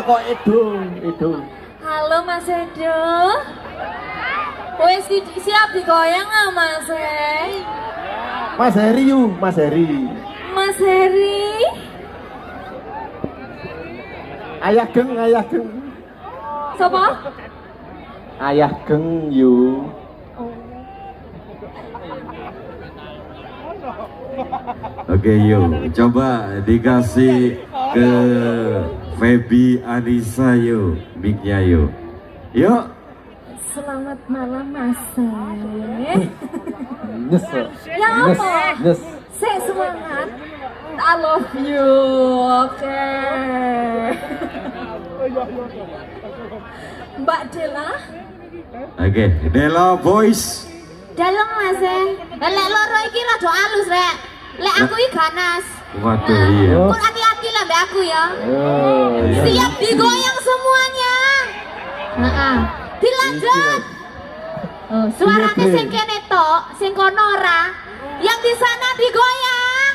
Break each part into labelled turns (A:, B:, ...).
A: kok Edo.
B: Halo Mas Edo. Wes siap digoyang nggak Mas
A: Mas Heri yuk, Mas Heri.
B: Mas Heri.
A: Ayah geng.
B: Siapa?
A: Ayah geng yuk.
C: Oke yuk, coba dikasih ke Feby Anissa yuk, mic-nya yuk. Yuk.
B: Selamat malam Mas.
A: Nyes.
B: Ya apa?
A: Nyes.
B: Semangat. I love you. Oke. Mbak Dela.
C: Oke, Dela voice.
B: Dalam Mas. Lek loro iki rada alus rek. Lek aku iki ganas.
C: Waduh iya.
B: Pun hati-hati lah mbak aku ya.
C: Iya.
B: Siap digoyang semuanya. Dilanjut. Suaranya sing kene tok, sing kono ora. Yang di sana digoyang.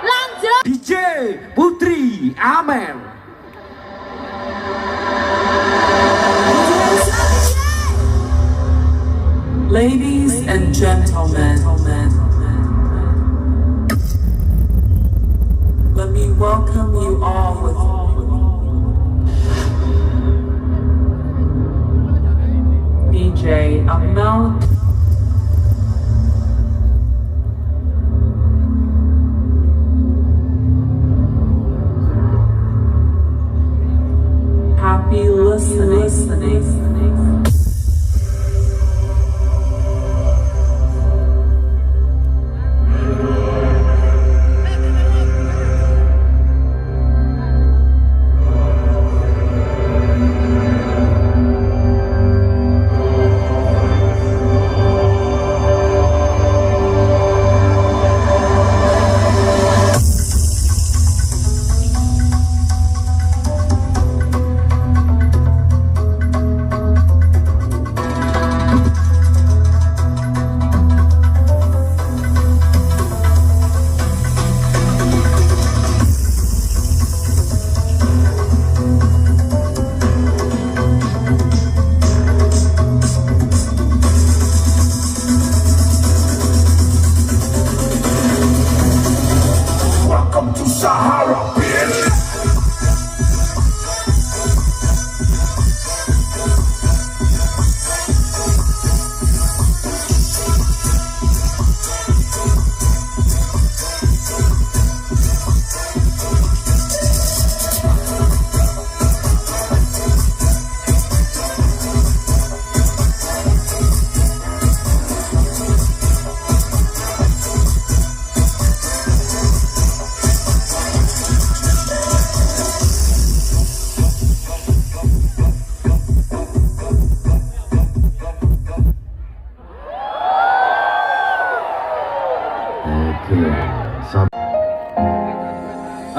B: Lanjut.
C: DJ Putri Amer.
D: Ladies and gentlemen, let me welcome you all with DJ Amel. Happy listening.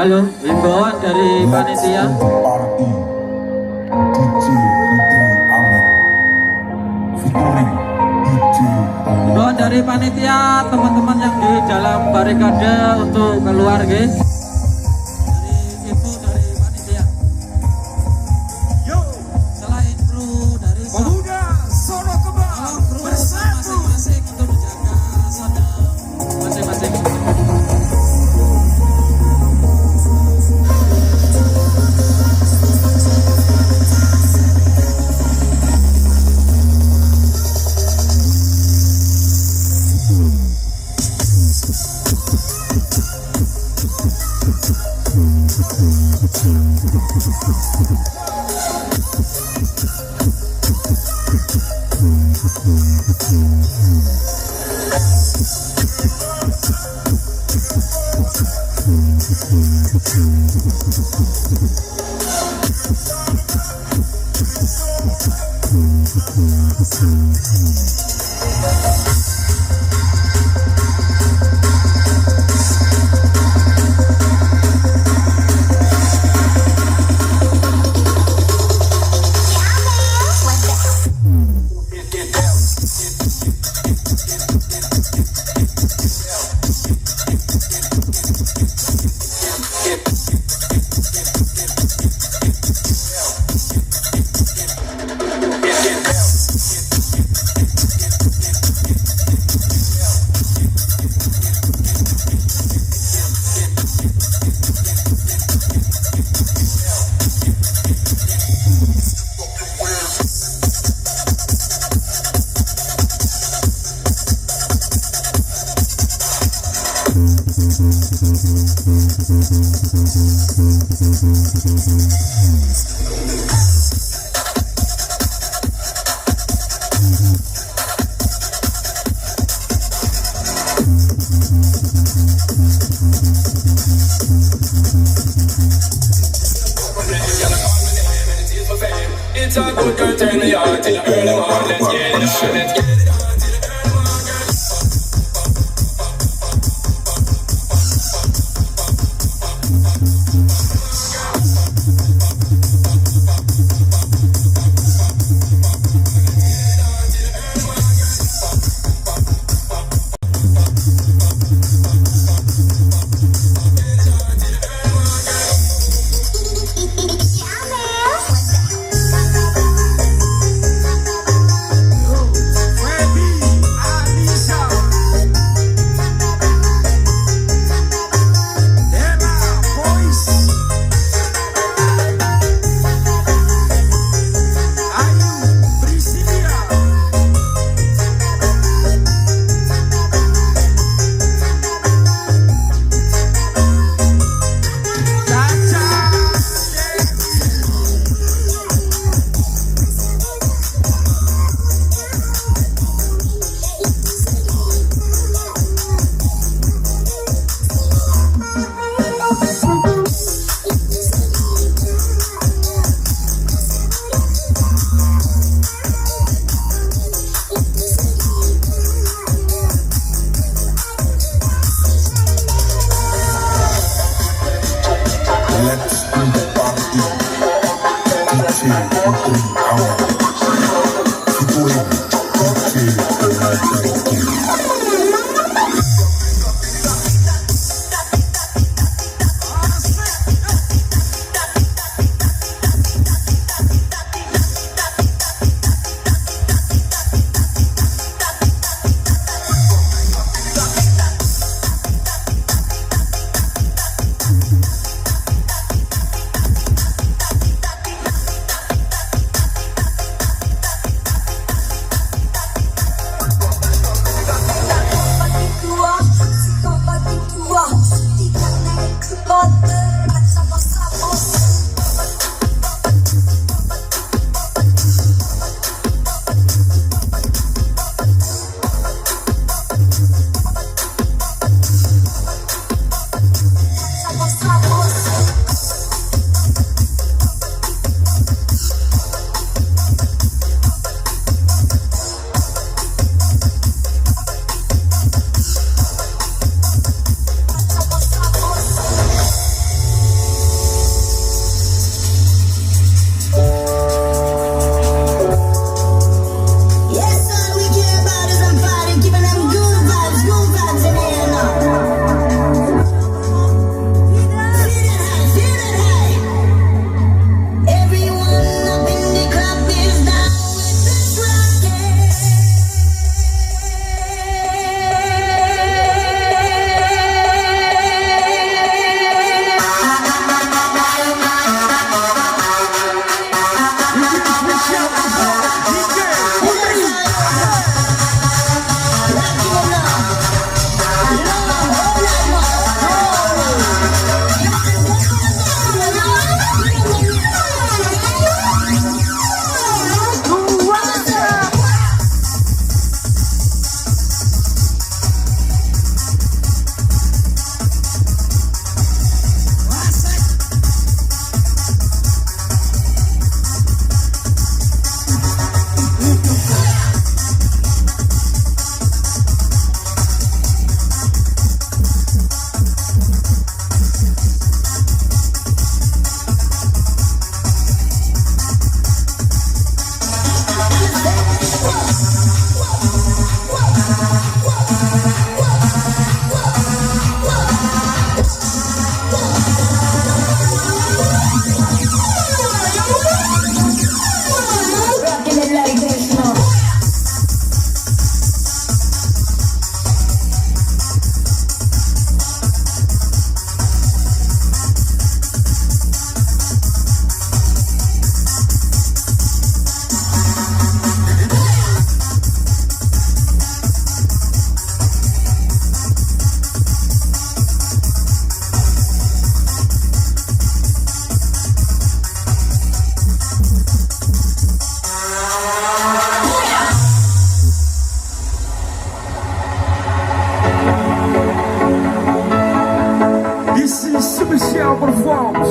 E: Halo, himbauan dari panitia. Himbauan dari panitia, teman-teman yang di dalam barikade untuk keluar, guys. Dari info dari panitia. Yo, selain kru dari pemuda Solo Kebang, kru masing-masing untuk menjaga sound masing-masing.
F: It's a good girl, turn me on till the early morning. Let's get it on, let's get it on.
C: perform